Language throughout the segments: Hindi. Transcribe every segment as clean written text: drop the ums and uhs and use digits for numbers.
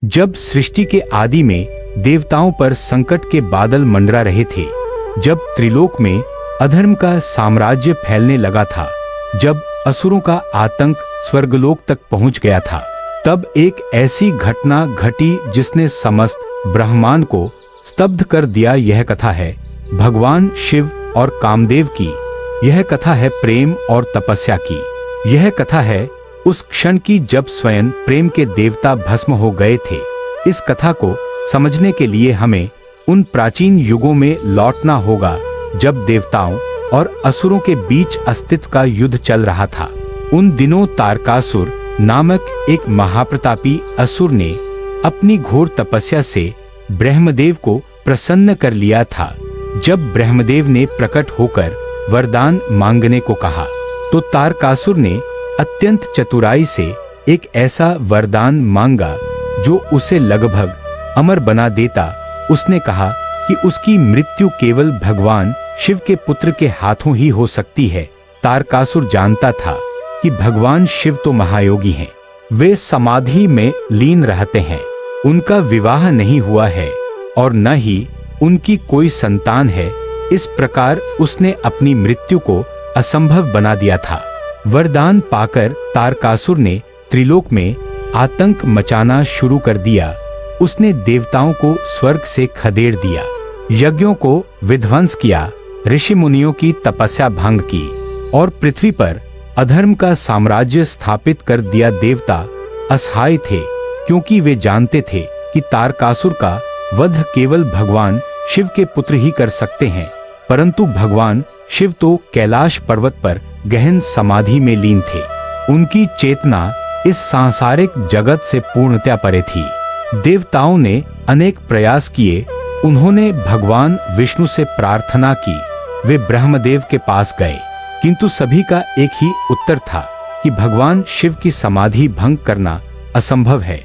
जब सृष्टि के आदि में देवताओं पर संकट के बादल मंडरा रहे थे, जब त्रिलोक में अधर्म का साम्राज्य फैलने लगा था, जब असुरों का आतंक स्वर्गलोक तक पहुंच गया था, तब एक ऐसी घटना घटी जिसने समस्त ब्रह्मांड को स्तब्ध कर दिया। यह कथा है भगवान शिव और कामदेव की। यह कथा है प्रेम और तपस्या की। यह कथा है उस क्षण की जब स्वयं प्रेम के देवता भस्म हो गए थे। इस कथा को समझने के लिए हमें उन प्राचीन युगों में लौटना होगा जब देवताओं और असुरों के बीच अस्तित्व का युद्ध चल रहा था। उन दिनों तारकासुर नामक एक महाप्रतापी असुर ने अपनी घोर तपस्या से ब्रह्मदेव को प्रसन्न कर लिया था। जब ब्रह्मदेव ने प्रकट होकर वरदान मांगने को कहा तो तारकासुर ने अत्यंत चतुराई से एक ऐसा वरदान मांगा जो उसे लगभग अमर बना देता। उसने कहा कि उसकी मृत्यु केवल भगवान शिव के पुत्र के हाथों ही हो सकती है। तारकासुर जानता था कि भगवान शिव तो महायोगी हैं। वे समाधि में लीन रहते हैं। उनका विवाह नहीं हुआ है और न ही उनकी कोई संतान है। इस प्रकार उसने अपनी मृत्यु को असंभव बना दिया था। वरदान पाकर तारकासुर ने त्रिलोक में आतंक मचाना शुरू कर दिया। उसने देवताओं को स्वर्ग से खदेड़ दिया, यज्ञों को विध्वंस किया, ऋषि मुनियों की तपस्या भंग की और पृथ्वी पर अधर्म का साम्राज्य स्थापित कर दिया। देवता असहाय थे क्योंकि वे जानते थे कि तारकासुर का वध केवल भगवान शिव के पुत्र ही कर सकते हैं। परंतु भगवान शिव तो कैलाश पर्वत पर गहन समाधि में लीन थे। उनकी चेतना इस सांसारिक जगत से पूर्णतया परे थी। देवताओं ने अनेक प्रयास किए। उन्होंने भगवान विष्णु से प्रार्थना की। वे ब्रह्मदेव के पास गए, किंतु सभी का एक ही उत्तर था कि भगवान शिव की समाधि भंग करना असंभव है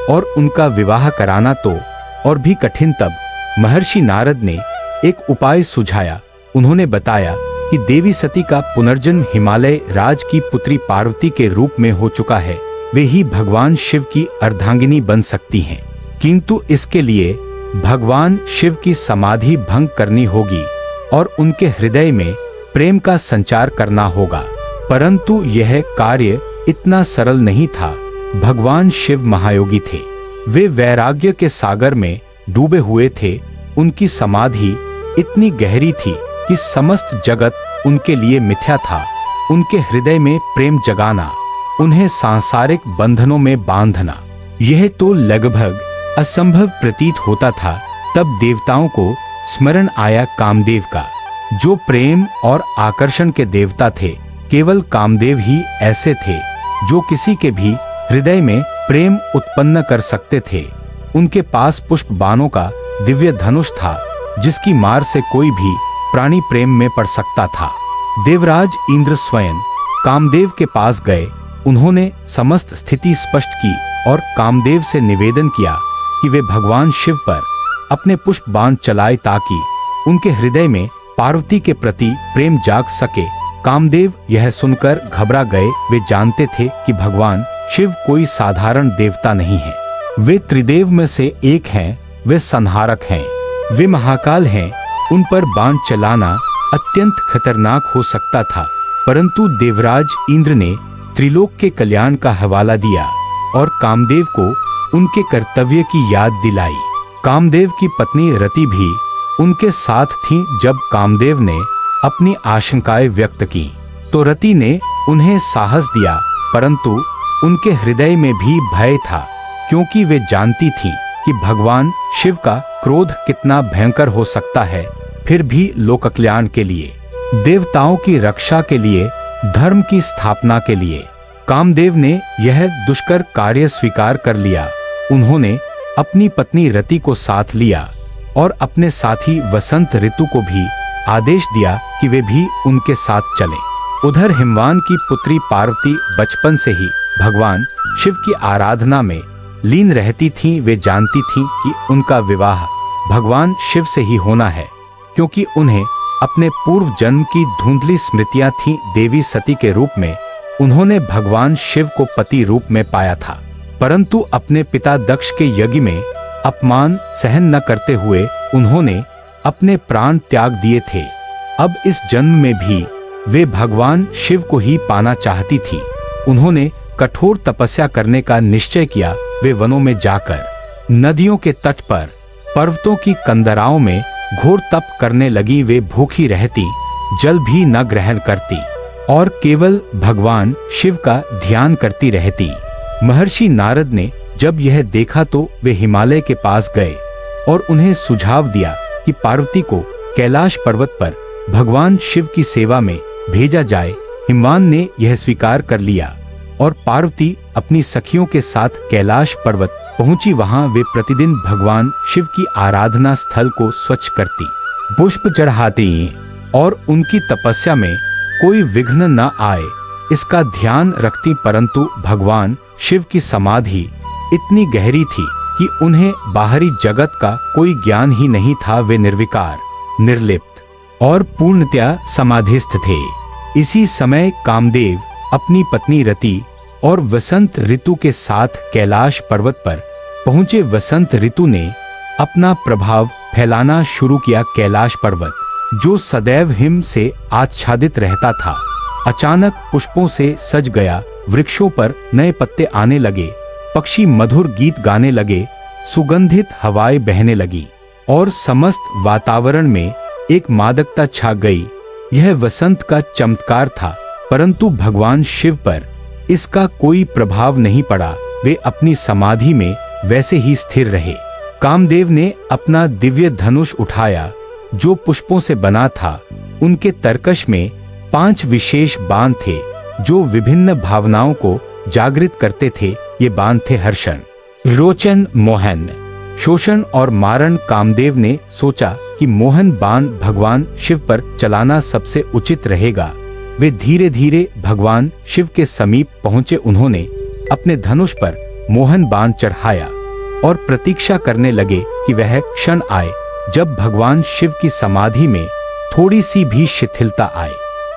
और उनका विवाह कराना तो और भी कठिन। तब महर्षि नारद ने एक उपाय सुझाया। उन्होंने बताया कि देवी सती का पुनर्जन्म हिमालय राज की पुत्री पार्वती के रूप में हो चुका है। वे ही भगवान शिव की अर्धांगिनी बन सकती हैं, किंतु इसके लिए भगवान शिव की समाधि भंग करनी होगी और उनके हृदय में प्रेम का संचार करना होगा। परंतु यह कार्य इतना सरल नहीं था। भगवान शिव महायोगी थे। वे वैराग्य के सागर में डूबे हुए थे। उनकी समाधि इतनी गहरी थी कि समस्त जगत उनके लिए मिथ्या था। उनके हृदय में प्रेम जगाना, उन्हें सांसारिक बंधनों में बांधना, यह तो लगभग असंभव प्रतीत होता था। तब देवताओं को स्मरण आया कामदेव का, जो प्रेम और आकर्षण के देवता थे। केवल कामदेव ही ऐसे थे जो किसी के भी हृदय में प्रेम उत्पन्न कर सकते थे। उनके पास पुष्प बाणों का दिव्य धनुष था, जिसकी मार से कोई भी प्राणी प्रेम में पड़ सकता था। देवराज इंद्र स्वयं कामदेव के पास गए। उन्होंने समस्त स्थिति स्पष्ट की और कामदेव से निवेदन किया कि वे भगवान शिव पर अपने पुष्प बाण चलाए ताकि उनके हृदय में पार्वती के प्रति प्रेम जाग सके। कामदेव यह सुनकर घबरा गए। वे जानते थे कि भगवान शिव कोई साधारण देवता नहीं है। वे त्रिदेव में से एक हैं। वे संहारक हैं। वे महाकाल हैं। उन पर बाण चलाना अत्यंत खतरनाक हो सकता था। परंतु देवराज इंद्र ने त्रिलोक के कल्याण का हवाला दिया और कामदेव को उनके कर्तव्य की याद दिलाई। कामदेव की पत्नी रति भी उनके साथ थी। जब कामदेव ने अपनी आशंकाएं व्यक्त की तो रति ने उन्हें साहस दिया, परंतु उनके हृदय में भी भय था, क्योंकि वे जानती थीं कि भगवान शिव का क्रोध कितना भयंकर हो सकता है। फिर भी लोक कल्याण के लिए, देवताओं की रक्षा के लिए, धर्म की स्थापना के लिए कामदेव ने यह दुष्कर कार्य स्वीकार कर लिया। उन्होंने अपनी पत्नी रति को साथ लिया और अपने साथी वसंत ऋतु को भी आदेश दिया कि वे भी उनके साथ चलें। उधर हिमवान की पुत्री पार्वती बचपन से ही भगवान शिव की आराधना में लीन रहती थीं। वे जानती थीं कि उनका विवाह भगवान शिव से ही होना है, क्योंकि उन्हें अपने पूर्व जन्म की धुंधली स्मृतियां थीं। देवी सती के रूप में उन्होंने भगवान शिव को पति रूप में पाया था, परंतु अपने पिता दक्ष के यज्ञ में अपमान सहन न करते हुए उन्होंने अपने प्राण त्याग दिए थे। अब इस जन्म में भी वे भगवान शिव को ही पाना चाहती थी। उन्होंने कठोर तपस्या करने का निश्चय किया। वे वनों में जाकर नदियों के तट पर पर्वतों की कंदराओं में घोर तप करने लगी। वे भूखी रहती, जल भी न ग्रहण करती और केवल भगवान शिव का ध्यान करती रहती। महर्षि नारद ने जब यह देखा तो वे हिमालय के पास गए और उन्हें सुझाव दिया कि पार्वती को कैलाश पर्वत पर भगवान शिव की सेवा में भेजा जाए। हिमवान ने यह स्वीकार कर लिया और पार्वती अपनी सखियों के साथ कैलाश पर्वत पहुंची। वहां वे प्रतिदिन भगवान शिव की आराधना स्थल को स्वच्छ करती, पुष्प चढ़ाती और उनकी तपस्या में कोई विघ्न न आए इसका ध्यान रखती। परंतु भगवान शिव की समाधि इतनी गहरी थी कि उन्हें बाहरी जगत का कोई ज्ञान ही नहीं था। वे निर्विकार, निर्लिप्त और पूर्णतया समाधिस्थ थे। इसी समय कामदेव अपनी पत्नी रति और वसंत ऋतु के साथ कैलाश पर्वत पर पहुंचे। वसंत ऋतु ने अपना प्रभाव फैलाना शुरू किया। कैलाश पर्वत जो सदैव हिम से आच्छादित रहता था, अचानक पुष्पों से सज गया। वृक्षों पर नए पत्ते आने लगे, पक्षी मधुर गीत गाने लगे, सुगंधित हवाएं बहने लगी और समस्त वातावरण में एक मादकता छा गई। यह वसंत का चमत्कार था, परंतु भगवान शिव पर इसका कोई प्रभाव नहीं पड़ा। वे अपनी समाधि में वैसे ही स्थिर रहे। कामदेव ने अपना दिव्य धनुष उठाया जो पुष्पों से बना था। उनके तरकश में 5 विशेष बाण थे जो विभिन्न भावनाओं को जागृत करते थे। ये बाण थे हर्षण, रोचन, मोहन, शोषण और मारण। कामदेव ने सोचा कि मोहन बाण भगवान शिव पर चलाना सबसे उचित रहेगा। वे धीरे धीरे भगवान शिव के समीप पहुंचे। उन्होंने अपने धनुष पर मोहन बाण चढ़ाया और प्रतीक्षा करने लगे कि वह क्षण आए जब भगवान शिव की समाधि में थोड़ी सी भी शिथिलता आए।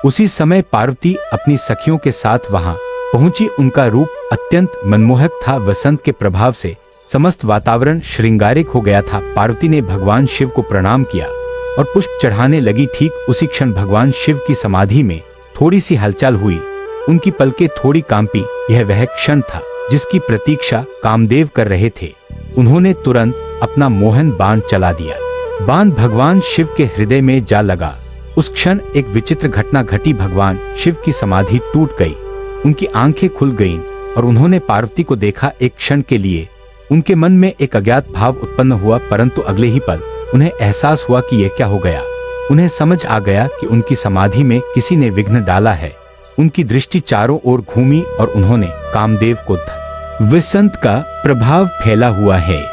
उसी समय पार्वती अपनी सखियों के साथ वहां पहुंची। उनका रूप अत्यंत मनमोहक था। वसंत के प्रभाव से समस्त वातावरण श्रृंगारिक हो गया था। पार्वती ने भगवान शिव को प्रणाम किया और पुष्प चढ़ाने लगी। ठीक उसी क्षण भगवान शिव की समाधि में थोड़ी सी हलचल हुई। उनकी पलकें थोड़ी कांपी। यह वह क्षण था जिसकी प्रतीक्षा कामदेव कर रहे थे। उन्होंने तुरंत अपना मोहन बाण चला दिया। बाण भगवान शिव के हृदय में जा लगा। उस क्षण एक विचित्र घटना घटी। भगवान शिव की समाधि टूट गई, उनकी आंखें खुल गईं और उन्होंने पार्वती को देखा। एक क्षण के लिए उनके मन में एक अज्ञात भाव उत्पन्न हुआ, परंतु अगले ही पल उन्हें एहसास हुआ कि यह क्या हो गया। उन्हें समझ आ गया कि उनकी समाधि में किसी ने विघ्न डाला है। उनकी दृष्टि चारों ओर घूमी और उन्होंने कामदेव को वसंत का प्रभाव फैला हुआ है।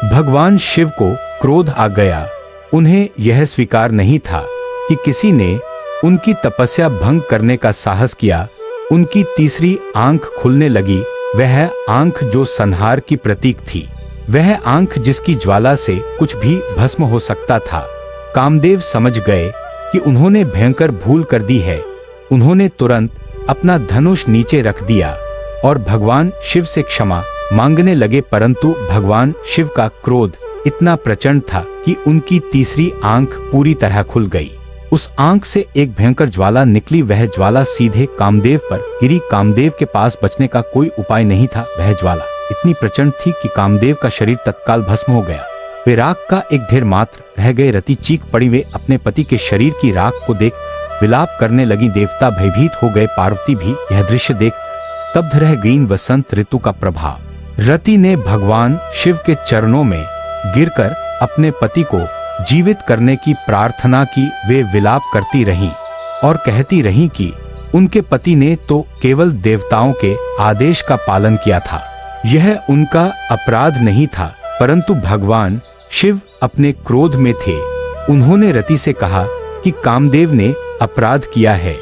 भगवान शिव को क्रोध आ गया। उन्हें यह स्वीकार नहीं था कि किसी ने उनकी तपस्या भंग करने का साहस किया। उनकी तीसरी आंख खुलने लगी, वह आंख जो संहार की प्रतीक थी, वह आंख जिसकी ज्वाला से कुछ भी भस्म हो सकता था। कामदेव समझ गए कि उन्होंने भयंकर भूल कर दी है। उन्होंने तुरंत अपना धनुष नीचे रख दिया और भगवान शिव से क्षमा मांगने लगे, परंतु भगवान शिव का क्रोध इतना प्रचंड था कि उनकी तीसरी आंख पूरी तरह खुल गई। उस आंख से एक भयंकर ज्वाला निकली। वह ज्वाला सीधे कामदेव पर गिरी। कामदेव के पास बचने का कोई उपाय नहीं था। वह ज्वाला इतनी प्रचंड थी कि कामदेव का शरीर तत्काल भस्म हो गया। वे राख का एक ढेर मात्र रह गए। रति चीख पड़ी। वे अपने पति के शरीर की राख को देख विलाप करने लगी। देवता भयभीत हो गए। पार्वती भी यह दृश्य देख स्तब्ध रह गईं। वसंत ऋतु का प्रभाव। रति ने भगवान शिव के चरणों में गिरकर अपने पति को जीवित करने की प्रार्थना की। वे विलाप करती रहीं और कहती रहीं कि उनके पति ने तो केवल देवताओं के आदेश का पालन किया था, यह उनका अपराध नहीं था, परंतु भगवान शिव अपने क्रोध में थे। उन्होंने रति से कहा कि कामदेव ने अपराध किया है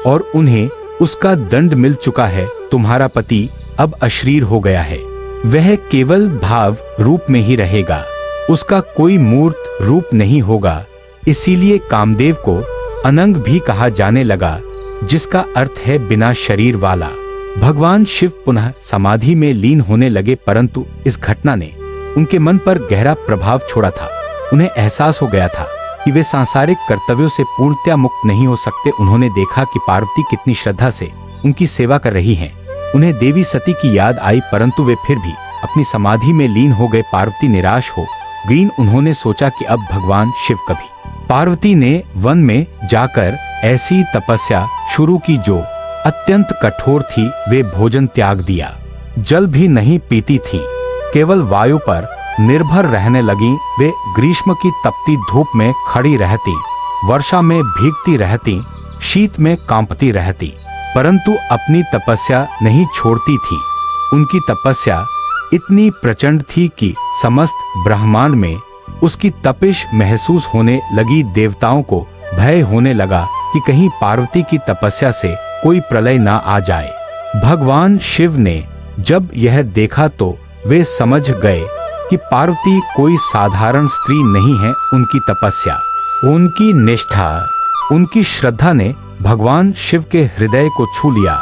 और उन्हें उसका दंड मिल चुका है। तुम्हारा पति अब अशरीर हो गया है। वह केवल भाव रूप में ही रहेगा, उसका कोई मूर्त रूप नहीं होगा। इसीलिए कामदेव को अनंग भी कहा जाने लगा, जिसका अर्थ है बिना शरीर वाला। भगवान शिव पुनः समाधि में लीन होने लगे, परंतु इस घटना ने उनके मन पर गहरा प्रभाव छोड़ा था। उन्हें एहसास हो गया था कि वे सांसारिक कर्तव्यों से पूर्णतया मुक्त नहीं हो सकते। उन्होंने देखा कि पार्वती कितनी श्रद्धा से उनकी सेवा कर रही हैं। उन्हें देवी सती की याद आई, परंतु वे फिर भी अपनी समाधि में लीन हो गए। पार्वती निराश हो गई। उन्होंने सोचा कि अब भगवान शिव कभी। पार्वती ने वन में जाकर ऐसी तपस्या शुरू की जो अत्यंत कठोर थी। वे भोजन त्याग दिया, जल भी नहीं पीती थी, केवल वायु पर निर्भर रहने लगी। वे ग्रीष्म की तपती धूप में खड़ी रहती, वर्षा में भीगती रहती, शीत में कांपती रहती, परंतु अपनी तपस्या नहीं छोड़ती थी। उनकी तपस्या इतनी प्रचंड थी कि समस्त ब्रह्मांड में उसकी तपिश महसूस होने लगी। देवताओं को भय होने लगा कि कहीं पार्वती की तपस्या से कोई प्रलय ना आ जाए। भगवान शिव ने जब यह देखा तो वे समझ गए कि पार्वती कोई साधारण स्त्री नहीं है। उनकी तपस्या, उनकी निष्ठा, उनकी श्रद्धा ने भगवान शिव के हृदय को छू लिया।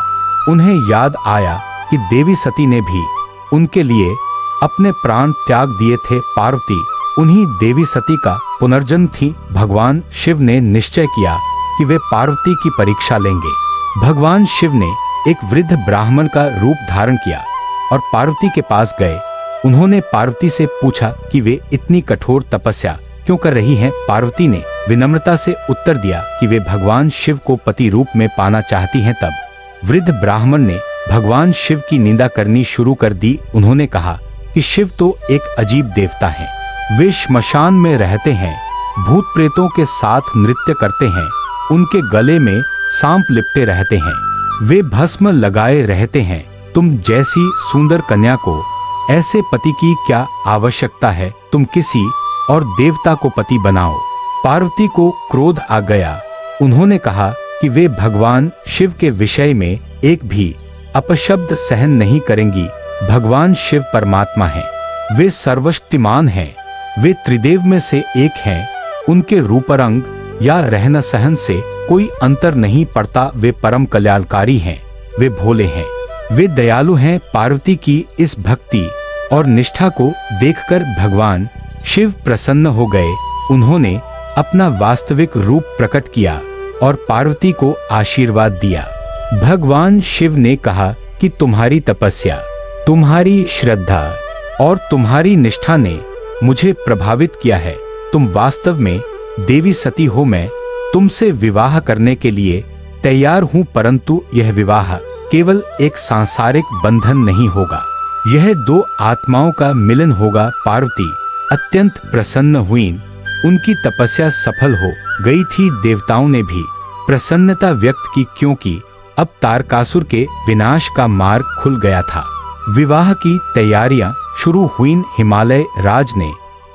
उन्हें याद आया कि देवी सती ने भी उनके लिए अपने प्राण त्याग दिए थे। पार्वती उन्हीं देवी सती का पुनर्जन्म थी। भगवान शिव ने निश्चय किया कि वे पार्वती की परीक्षा लेंगे। भगवान शिव ने एक वृद्ध ब्राह्मण का रूप धारण किया और पार्वती के पास गए। उन्होंने पार्वती से पूछा कि वे इतनी कठोर तपस्या क्यों कर रही हैं। पार्वती ने विनम्रता से उत्तर दिया कि वे भगवान शिव को पति रूप में पाना चाहती हैं। तब वृद्ध ब्राह्मण ने भगवान शिव की निंदा करनी शुरू कर दी। उन्होंने कहा कि शिव तो एक अजीब देवता हैं। वे श्मशान में रहते हैं, भूत प्रेतों के साथ नृत्य करते हैं, उनके गले में सांप लिपटे रहते हैं, वे भस्म लगाए रहते हैं। तुम जैसी सुंदर कन्या को ऐसे पति की क्या आवश्यकता है? तुम किसी और देवता को पति बनाओ। पार्वती को क्रोध आ गया। उन्होंने कहा कि वे भगवान शिव के विषय में एक भी अपशब्द सहन नहीं करेंगी। भगवान शिव परमात्मा हैं, वे सर्वशक्तिमान हैं, वे त्रिदेव में से एक हैं। उनके रूप रंग या रहन सहन से कोई अंतर नहीं पड़ता। वे परम कल्याणकारी हैं, वे भोले हैं, वे दयालु हैं। पार्वती की इस भक्ति और निष्ठा को देखकर भगवान शिव प्रसन्न हो गए। उन्होंने अपना वास्तविक रूप प्रकट किया और पार्वती को आशीर्वाद दिया। भगवान शिव ने कहा कि तुम्हारी तपस्या, तुम्हारी श्रद्धा और तुम्हारी निष्ठा ने मुझे प्रभावित किया है। तुम वास्तव में देवी सती हो। मैं तुमसे विवाह करने के लिए तैयार हूं, परंतु यह विवाह केवल एक सांसारिक बंधन नहीं होगा, यह दो आत्माओं का मिलन होगा। पार्वती अत्यंत प्रसन्न हुई। उनकी तपस्या सफल हो गई थी। देवताओं ने भी प्रसन्नता व्यक्त की, क्योंकि अब तारकासुर के विनाश का मार्ग खुल गया था। विवाह की तैयारियां शुरू हुईं। हिमालय राज ने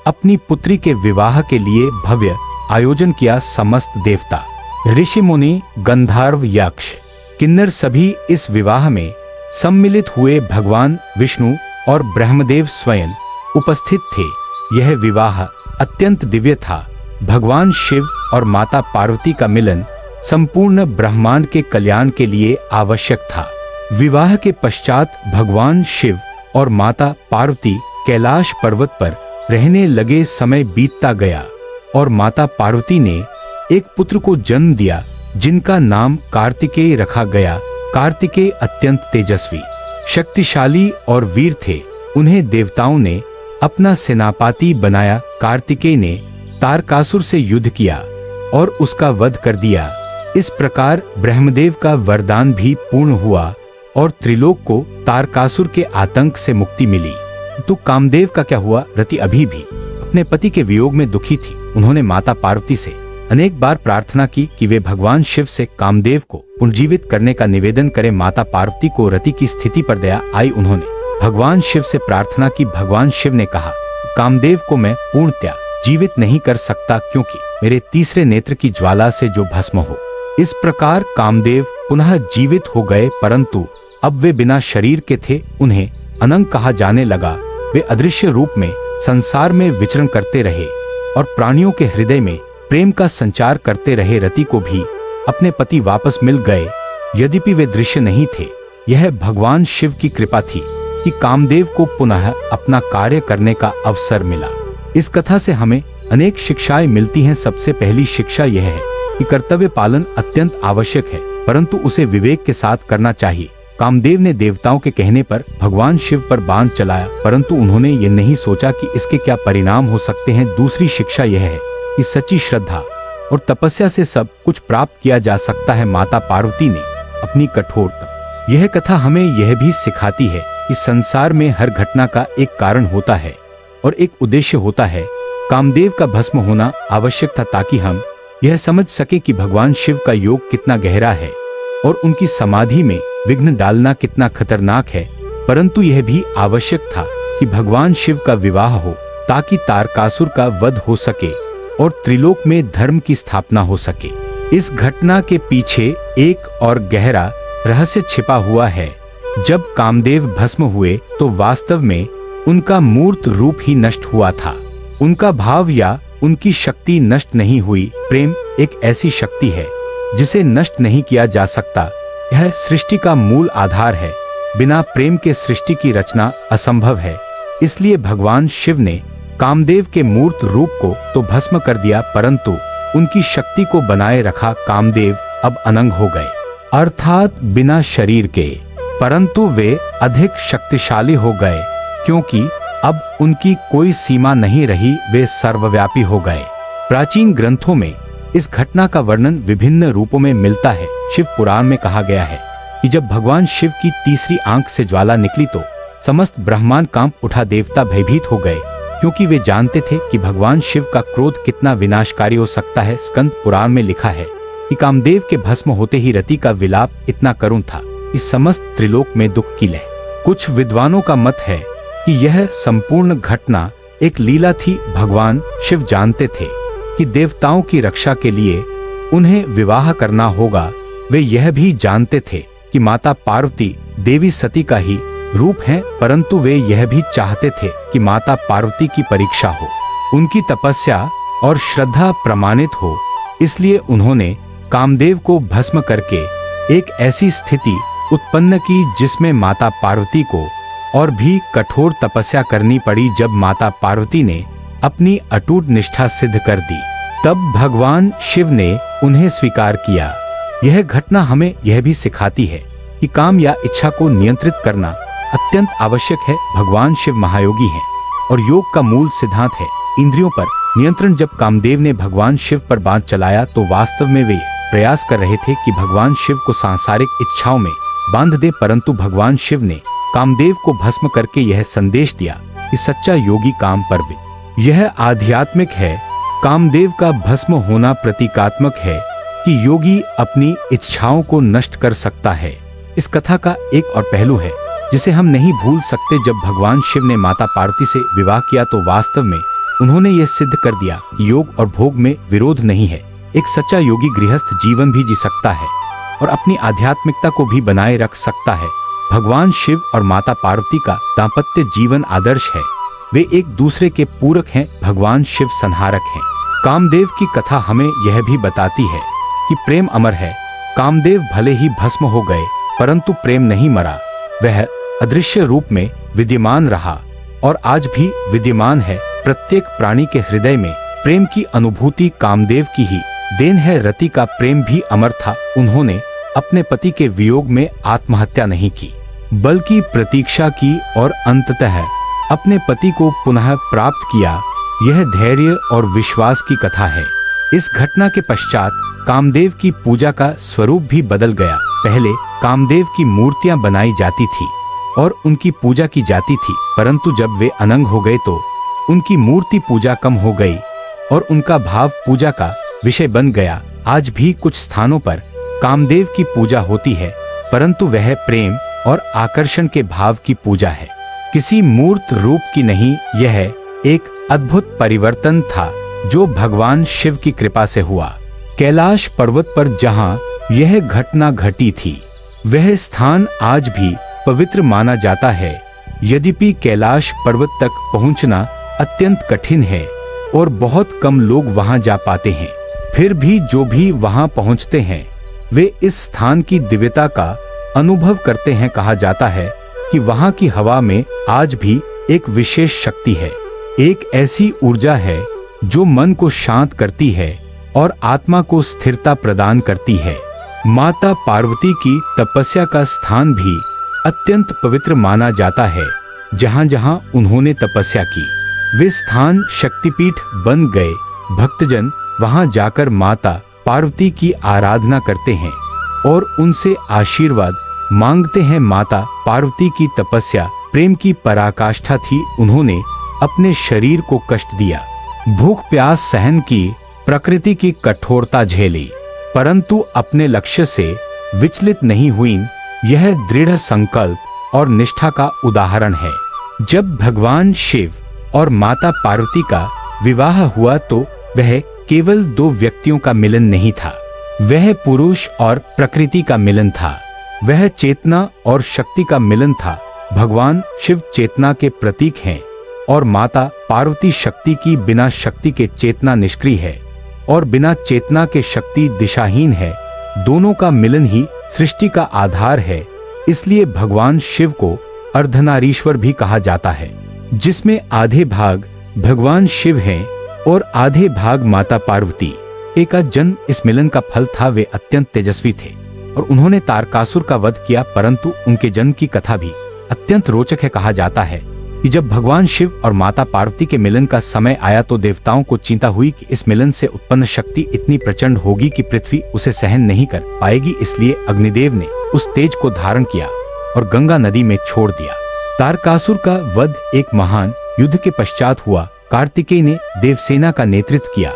अपनी पुत्री के विवाह के लिए भव्य आयोजन किया। समस्त देवता, ऋषि मुनि, गंधर्व, यक्ष, किन्नर सभी इस विवाह में सम्मिलित हुए। भगवान विष्णु और ब्रह्मदेव स्वयं उपस्थित थे। यह विवाह अत्यंत दिव्य था। भगवान शिव और माता पार्वती का मिलन संपूर्ण ब्रह्मांड के कल्याण के लिए आवश्यक था। विवाह के पश्चात भगवान शिव और माता पार्वती कैलाश पर्वत पर रहने लगे। समय बीतता गया और माता पार्वती ने एक पुत्र को जन्म दिया, जिनका नाम कार्तिकेय रखा गया। कार्तिकेय अत्यंत तेजस्वी, शक्तिशाली और वीर थे। उन्हें देवताओं ने अपना सेनापति बनाया। कार्तिकेय ने तारकासुर से युद्ध किया और उसका वध कर दिया। इस प्रकार ब्रह्मदेव का वरदान भी पूर्ण हुआ और त्रिलोक को तारकासुर के आतंक से मुक्ति मिली। तो कामदेव का क्या हुआ? रति अभी भी अपने पति के वियोग में दुखी थी। उन्होंने माता पार्वती से अनेक बार प्रार्थना की कि वे भगवान शिव से कामदेव को पुनर्जीवित करने का निवेदन करें। माता पार्वती को रति की स्थिति पर दया आई। उन्होंने भगवान शिव से प्रार्थना की। भगवान शिव ने कहा, कामदेव को मैं पूर्णतया जीवित नहीं कर सकता, क्योंकि मेरे तीसरे नेत्र की ज्वाला से जो भस्म हो। इस प्रकार कामदेव पुनः जीवित हो गए, परंतु अब वे बिना शरीर के थे। उन्हें अनंग कहा जाने लगा। वे अदृश्य रूप में संसार में विचरण करते रहे और प्राणियों के हृदय में प्रेम का संचार करते रहे। रति को भी अपने पति वापस मिल गए। यद्यपि वे दृश्य नहीं थे, यह भगवान शिव की कृपा थी कि कामदेव को पुनः अपना कार्य करने का अवसर मिला। इस कथा से हमें अनेक शिक्षाएं मिलती हैं। सबसे पहली शिक्षा यह है कि कर्तव्य पालन अत्यंत आवश्यक है, परंतु उसे विवेक के साथ करना चाहिए। कामदेव ने देवताओं के कहने पर भगवान शिव पर बाण चलाया, परंतु उन्होंने ये नहीं सोचा कि इसके क्या परिणाम हो सकते हैं। दूसरी शिक्षा यह है कि सच्ची श्रद्धा और तपस्या से सब कुछ प्राप्त किया जा सकता है। माता पार्वती ने अपनी कठोरता, यह कथा हमें यह भी सिखाती है कि संसार में हर घटना का एक कारण होता है और एक उद्देश्य होता है। कामदेव का भस्म होना आवश्यक था ताकि हम यह समझ सके कि भगवान शिव का योग कितना गहरा है और उनकी समाधि में विघ्न डालना कितना खतरनाक है। परंतु यह भी आवश्यक था कि भगवान शिव का विवाह हो ताकि तारकासुर का वध हो सके और त्रिलोक में धर्म की स्थापना हो सके। इस घटना के पीछे एक और गहरा रहस्य छिपा हुआ है। जब कामदेव भस्म हुए तो वास्तव में उनका मूर्त रूप ही नष्ट हुआ था। उनका भाव या उनकी शक्ति नष्ट नहीं हुई। प्रेम एक ऐसी शक्ति है जिसे नष्ट नहीं किया जा सकता। यह सृष्टि का मूल आधार है। बिना प्रेम के सृष्टि की रचना असंभव है। इसलिए भगवान शिव ने कामदेव के मूर्त रूप को तो भस्म कर दिया, परंतु उनकी शक्ति को बनाए रखा। कामदेव अब अनंग हो गए, अर्थात बिना शरीर के, परंतु वे अधिक शक्तिशाली हो गए क्योंकि अब उनकी कोई सीमा नहीं रही। वे सर्वव्यापी हो गए। प्राचीन ग्रंथों में इस घटना का वर्णन विभिन्न रूपों में मिलता है। शिव पुराण में कहा गया है कि जब भगवान शिव की तीसरी आंख से ज्वाला निकली तो समस्त ब्रह्मांड कांप उठा। देवता भयभीत हो गए क्योंकि वे जानते थे कि भगवान शिव का क्रोध कितना विनाशकारी हो सकता है। स्कंद पुराण में लिखा है कि कामदेव के भस्म होते ही रति का विलाप इतना करुण था कि समस्त त्रिलोक में दुख की लहर। कुछ विद्वानों का मत है कि यह संपूर्ण घटना एक लीला थी। भगवान शिव जानते थे कि देवताओं की रक्षा के लिए उन्हें विवाह करना होगा। वे यह भी जानते थे कि माता पार्वती देवी सती का ही रूप हैं, परंतु वे यह भी चाहते थे कि माता पार्वती की परीक्षा हो, उनकी तपस्या और श्रद्धा प्रमाणित हो। इसलिए उन्होंने कामदेव को भस्म करके एक ऐसी स्थिति उत्पन्न की जिसमें माता पार्वती को और भी कठोर तपस्या करनी पड़ी। जब माता पार्वती ने अपनी अटूट निष्ठा सिद्ध कर दी, तब भगवान शिव ने उन्हें स्वीकार किया। यह घटना हमें यह भी सिखाती है कि काम या इच्छा को नियंत्रित करना अत्यंत आवश्यक है। भगवान शिव महायोगी हैं और योग का मूल सिद्धांत है इंद्रियों पर नियंत्रण। जब कामदेव ने भगवान शिव पर बाण चलाया तो वास्तव में वे प्रयास कर रहे थे कि भगवान शिव को सांसारिक इच्छाओं में बांध दे, परंतु भगवान शिव ने कामदेव को भस्म करके यह संदेश दिया कि सच्चा योगी काम परवित। यह आध्यात्मिक है। कामदेव का भस्म होना प्रतीकात्मक है कि योगी अपनी इच्छाओं को नष्ट कर सकता है। इस कथा का एक और पहलू है जिसे हम नहीं भूल सकते। जब भगवान शिव ने माता पार्वती से विवाह किया तो वास्तव में उन्होंने ये सिद्ध कर दिया कि योग और भोग में विरोध नहीं है। एक सच्चा योगी गृहस्थ जीवन भी जी सकता है और अपनी आध्यात्मिकता को भी बनाए रख सकता है। भगवान शिव और माता पार्वती का दाम्पत्य जीवन आदर्श है। वे एक दूसरे के पूरक हैं। भगवान शिव संहारक हैं। कामदेव की कथा हमें यह भी बताती है कि प्रेम अमर है। कामदेव भले ही भस्म हो गए, परंतु प्रेम नहीं मरा। वह अदृश्य रूप में विद्यमान रहा और आज भी विद्यमान है। प्रत्येक प्राणी के हृदय में प्रेम की अनुभूति कामदेव की ही देन है। रति का प्रेम भी अमर था। उन्होंने अपने पति के वियोग में आत्महत्या नहीं की, बल्कि प्रतीक्षा की और अंततः अपने पति को पुनः प्राप्त किया। यह धैर्य और विश्वास की कथा है। इस घटना के पश्चात कामदेव की पूजा का स्वरूप भी बदल गया। पहले कामदेव की मूर्तियां बनाई जाती थी और उनकी पूजा की जाती थी, परंतु जब वे अनंग हो गए तो उनकी मूर्ति पूजा कम हो गई और उनका भाव पूजा का विषय बन गया। आज भी कुछ स्थानों पर कामदेव की पूजा होती है, परंतु वह प्रेम और आकर्षण के भाव की पूजा है, किसी मूर्त रूप की नहीं। यह एक अद्भुत परिवर्तन था जो भगवान शिव की कृपा से हुआ। कैलाश पर्वत पर जहां यह घटना घटी थी, वह स्थान आज भी पवित्र माना जाता है। यद्यपि कैलाश पर्वत तक पहुंचना अत्यंत कठिन है और बहुत कम लोग वहां जा पाते हैं, फिर भी जो भी वहां पहुंचते हैं वे इस स्थान की दिव्यता का अनुभव करते हैं। कहा जाता है कि वहां की हवा में आज भी एक विशेष शक्ति है, एक ऐसी ऊर्जा है जो मन को शांत करती है और आत्मा को स्थिरता प्रदान करती है। माता पार्वती की तपस्या का स्थान भी अत्यंत पवित्र माना जाता है। जहां जहां उन्होंने तपस्या की वे स्थान शक्तिपीठ बन गए। भक्तजन वहां जाकर माता पार्वती की आराधना करते हैं और उनसे आशीर्वाद मांगते हैं। माता पार्वती की तपस्या प्रेम की पराकाष्ठा थी। उन्होंने अपने शरीर को कष्ट दिया, भूख प्यास सहन की, प्रकृति की कठोरता झेली, परंतु अपने लक्ष्य से विचलित नहीं हुई। यह दृढ़ संकल्प और निष्ठा का उदाहरण है। जब भगवान शिव और माता पार्वती का विवाह हुआ तो वह केवल दो व्यक्तियों का मिलन नहीं था, वह पुरुष और प्रकृति का मिलन था। वह चेतना और शक्ति का मिलन था। भगवान शिव चेतना के प्रतीक हैं और माता पार्वती शक्ति की। बिना शक्ति के चेतना निष्क्रिय है और बिना चेतना के शक्ति दिशाहीन है। दोनों का मिलन ही सृष्टि का आधार है। इसलिए भगवान शिव को अर्धनारीश्वर भी कहा जाता है, जिसमें आधे भाग भगवान शिव हैं और आधे भाग माता पार्वती। एक का जन्म इस मिलन का फल था। वे अत्यंत तेजस्वी थे और उन्होंने तारकासुर का वध किया, परंतु उनके जन्म की कथा भी अत्यंत रोचक है। कहा जाता है कि जब भगवान शिव और माता पार्वती के मिलन का समय आया तो देवताओं को चिंता हुई कि इस मिलन से उत्पन्न शक्ति इतनी प्रचंड होगी कि पृथ्वी उसे सहन नहीं कर पाएगी। इसलिए अग्निदेव ने उस तेज को धारण किया और गंगा नदी में छोड़ दिया। तारकासुर का वध एक महान युद्ध के पश्चात हुआ। कार्तिकेय ने देवसेना का नेतृत्व किया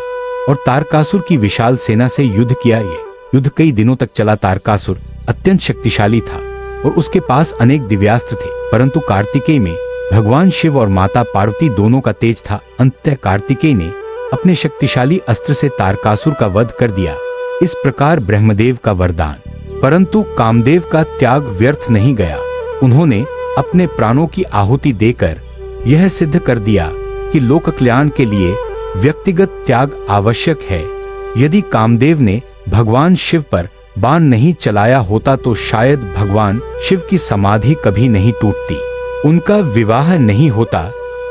और तारकासुर की विशाल सेना से युद्ध किया। ये युद्ध कई दिनों तक चला। तारकासुर अत्यंत शक्तिशाली था और उसके पास अनेक दिव्यास्त्र थे, परंतु कार्तिकेय में भगवान शिव और माता पार्वती दोनों का तेज था। अंततः कार्तिकेय ने अपने शक्तिशाली अस्त्र से तारकासुर का वध कर दिया। इस प्रकार ब्रह्मदेव का वरदान, परंतु कामदेव का त्याग व्यर्थ नहीं गया। उन्होंने अपने प्राणों की आहुति देकर यह सिद्ध कर दिया कि लोक कल्याण के लिए व्यक्तिगत त्याग आवश्यक है। यदि कामदेव ने भगवान शिव पर बाण नहीं चलाया होता तो शायद भगवान शिव की समाधि कभी नहीं टूटती, उनका विवाह नहीं होता,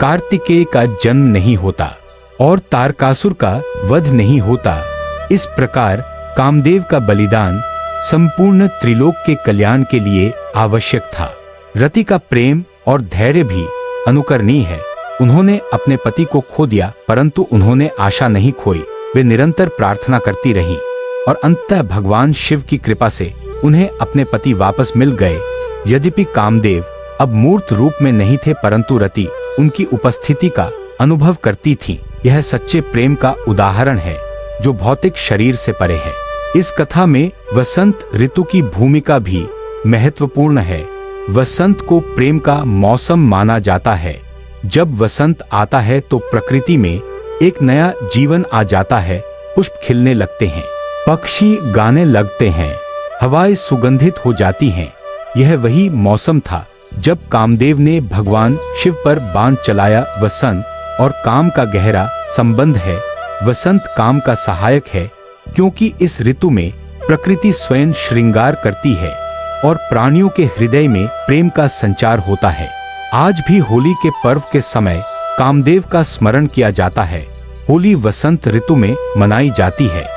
कार्तिकेय का जन्म नहीं होता और तारकासुर का वध नहीं होता। इस प्रकार कामदेव का बलिदान संपूर्ण त्रिलोक के कल्याण के लिए आवश्यक था। रति का प्रेम और धैर्य भी अनुकरणीय है। उन्होंने अपने पति को खो दिया, परंतु उन्होंने आशा नहीं खोई। वे निरंतर प्रार्थना करती रहीं और अंततः भगवान शिव की कृपा से उन्हें अपने पति वापस मिल गए। यद्यपि कामदेव अब मूर्त रूप में नहीं थे, परंतु रति उनकी उपस्थिति का अनुभव करती थी। यह सच्चे प्रेम का उदाहरण है जो भौतिक शरीर से परे है। इस कथा में वसंत ऋतु की भूमिका भी महत्वपूर्ण है। वसंत को प्रेम का मौसम माना जाता है। जब वसंत आता है तो प्रकृति में एक नया जीवन आ जाता है। पुष्प खिलने लगते हैं, पक्षी गाने लगते हैं, हवाएं सुगंधित हो जाती हैं। यह वही मौसम था जब कामदेव ने भगवान शिव पर बाण चलाया। वसंत और काम का गहरा संबंध है। वसंत काम का सहायक है क्योंकि इस ऋतु में प्रकृति स्वयं श्रृंगार करती है और प्राणियों के हृदय में प्रेम का संचार होता है। आज भी होली के पर्व के समय कामदेव का स्मरण किया जाता है। होली वसंत ऋतु में मनाई जाती है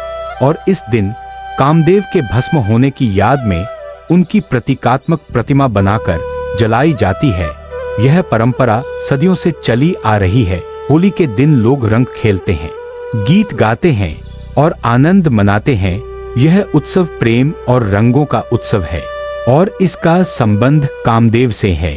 और इस दिन कामदेव के भस्म होने की याद में उनकी प्रतीकात्मक प्रतिमा बनाकर जलाई जाती है। यह परंपरा सदियों से चली आ रही है। होली के दिन लोग रंग खेलते हैं, गीत गाते हैं और आनंद मनाते हैं। यह उत्सव प्रेम और रंगों का उत्सव है और इसका संबंध कामदेव से है।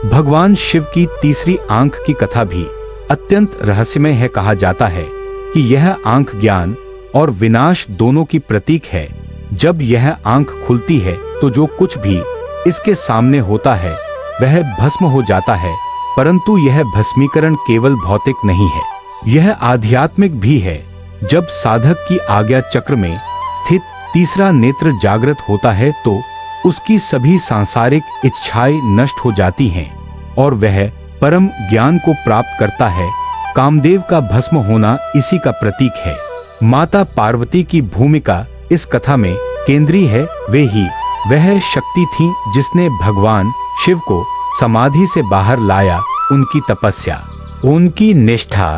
भगवान शिव की तीसरी आंख की कथा भी अत्यंत रहस्यमय है। कहा जाता है कि यह आंख ज्ञान और विनाश दोनों की प्रतीक है। जब यह आंख खुलती है तो जो कुछ भी इसके सामने होता है वह भस्म हो जाता है, परंतु यह भस्मीकरण केवल भौतिक नहीं है, यह आध्यात्मिक भी है। जब साधक की आज्ञा चक्र में स्थित तीसरा नेत्र जागृत होता है तो उसकी सभी सांसारिक इच्छाएं नष्ट हो जाती हैं और वह परम ज्ञान को प्राप्त करता है। कामदेव का भस्म होना इसी का प्रतीक है। माता पार्वती की भूमिका इस कथा में केंद्रीय है। वे ही वह शक्ति थी जिसने भगवान शिव को समाधि से बाहर लाया। उनकी तपस्या, उनकी निष्ठा,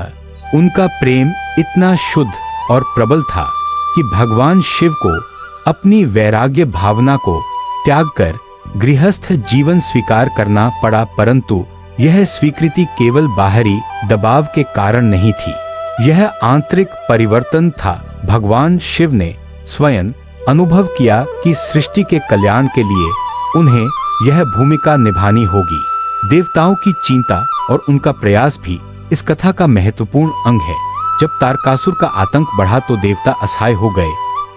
उनका प्रेम इतना शुद्ध और प्रबल था कि भगवान शिव को अपनी वैराग्य भावना को त्याग कर गृहस्थ जीवन स्वीकार करना पड़ा, परंतु यह स्वीकृति केवल बाहरी दबाव के कारण नहीं थी, यह आंतरिक परिवर्तन था। भगवान शिव ने स्वयं अनुभव किया कि सृष्टि के कल्याण के लिए उन्हें यह भूमिका निभानी होगी। देवताओं की चिंता और उनका प्रयास भी इस कथा का महत्वपूर्ण अंग है। जब तारकासुर का आतंक बढ़ा तो देवता असहाय हो गए।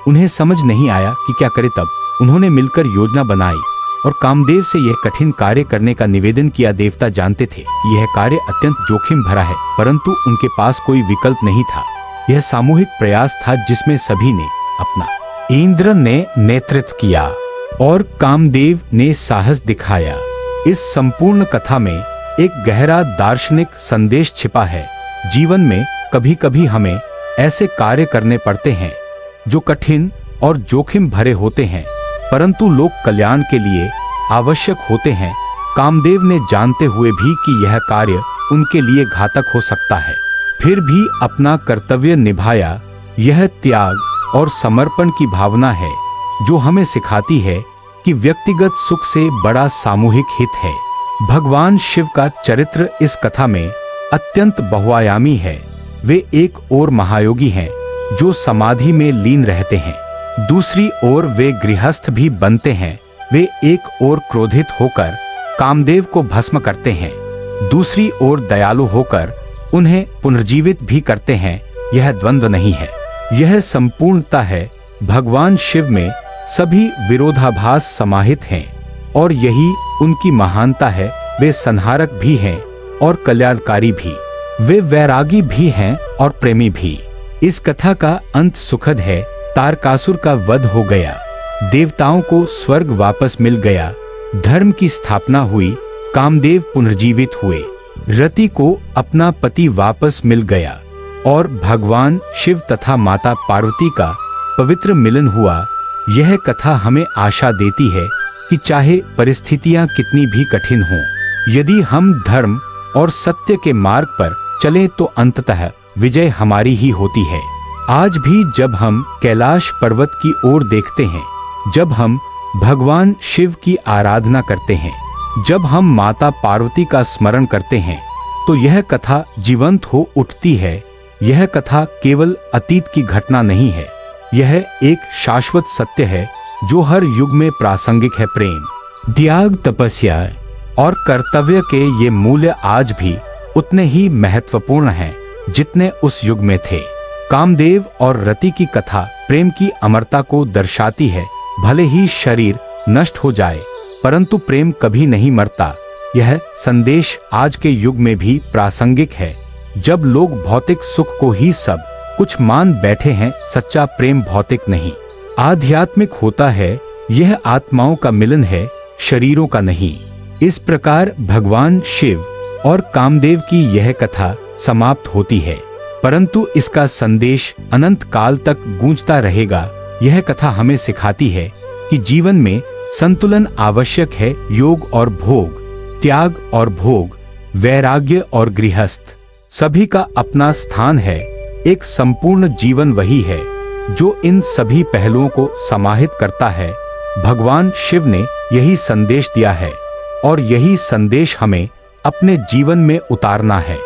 उन्हें समझ नहीं आया कि क्या करे। तब उन्होंने मिलकर योजना बनाई और कामदेव से यह कठिन कार्य करने का निवेदन किया। देवता जानते थे यह कार्य अत्यंत जोखिम भरा है, परंतु उनके पास कोई विकल्प नहीं था। यह सामूहिक प्रयास था जिसमें सभी ने अपना, इंद्र ने नेतृत्व किया और कामदेव ने साहस दिखाया। इस संपूर्ण कथा में एक गहरा दार्शनिक संदेश छिपा है। जीवन में कभी कभी हमें ऐसे कार्य करने पड़ते हैं जो कठिन और जोखिम भरे होते हैं, परंतु लोक कल्याण के लिए आवश्यक होते हैं। कामदेव ने जानते हुए भी कि यह कार्य उनके लिए घातक हो सकता है, फिर भी अपना कर्तव्य निभाया। यह त्याग और समर्पण की भावना है जो हमें सिखाती है कि व्यक्तिगत सुख से बड़ा सामूहिक हित है। भगवान शिव का चरित्र इस कथा में अत्यंत बहुआयामी है। वे एक ओर महायोगी हैं जो समाधि में लीन रहते हैं, दूसरी ओर वे गृहस्थ भी बनते हैं। वे एक ओर क्रोधित होकर कामदेव को भस्म करते हैं, दूसरी ओर दयालु होकर उन्हें पुनर्जीवित भी करते हैं। यह द्वंद्व नहीं है, यह संपूर्णता है। भगवान शिव में सभी विरोधाभास समाहित हैं और यही उनकी महानता है। वे संहारक भी हैं और कल्याणकारी भी, वे वैरागी भी हैं और प्रेमी भी। इस कथा का अंत सुखद है। तारकासुर का वध हो गया, देवताओं को स्वर्ग वापस मिल गया, धर्म की स्थापना हुई, कामदेव पुनर्जीवित हुए, रति को अपना पति वापस मिल गया और भगवान शिव तथा माता पार्वती का पवित्र मिलन हुआ। यह कथा हमें आशा देती है कि चाहे परिस्थितियां कितनी भी कठिन हों, यदि हम धर्म और सत्य के मार्ग पर चलें तो अंततः विजय हमारी ही होती है। आज भी जब हम कैलाश पर्वत की ओर देखते हैं, जब हम भगवान शिव की आराधना करते हैं, जब हम माता पार्वती का स्मरण करते हैं, तो यह कथा जीवंत हो उठती है। यह कथा केवल अतीत की घटना नहीं है, यह एक शाश्वत सत्य है जो हर युग में प्रासंगिक है। प्रेम, त्याग, तपस्या और कर्तव्य के ये मूल्य आज भी उतने ही महत्वपूर्ण हैं जितने उस युग में थे। कामदेव और रति की कथा प्रेम की अमरता को दर्शाती है। भले ही शरीर नष्ट हो जाए, परंतु प्रेम कभी नहीं मरता। यह संदेश आज के युग में भी प्रासंगिक है। जब लोग भौतिक सुख को ही सब कुछ मान बैठे हैं, सच्चा प्रेम भौतिक नहीं, आध्यात्मिक होता है। यह आत्माओं का मिलन है, शरीरों का नहीं। इस प्रकार भगवान शिव और कामदेव की यह कथा समाप्त होती है, परंतु इसका संदेश अनंत काल तक गूंजता रहेगा। यह कथा हमें सिखाती है कि जीवन में संतुलन आवश्यक है। योग और भोग, त्याग और भोग, वैराग्य और गृहस्थ, सभी का अपना स्थान है। एक संपूर्ण जीवन वही है जो इन सभी पहलुओं को समाहित करता है। भगवान शिव ने यही संदेश दिया है और यही संदेश हमें अपने जीवन में उतारना है।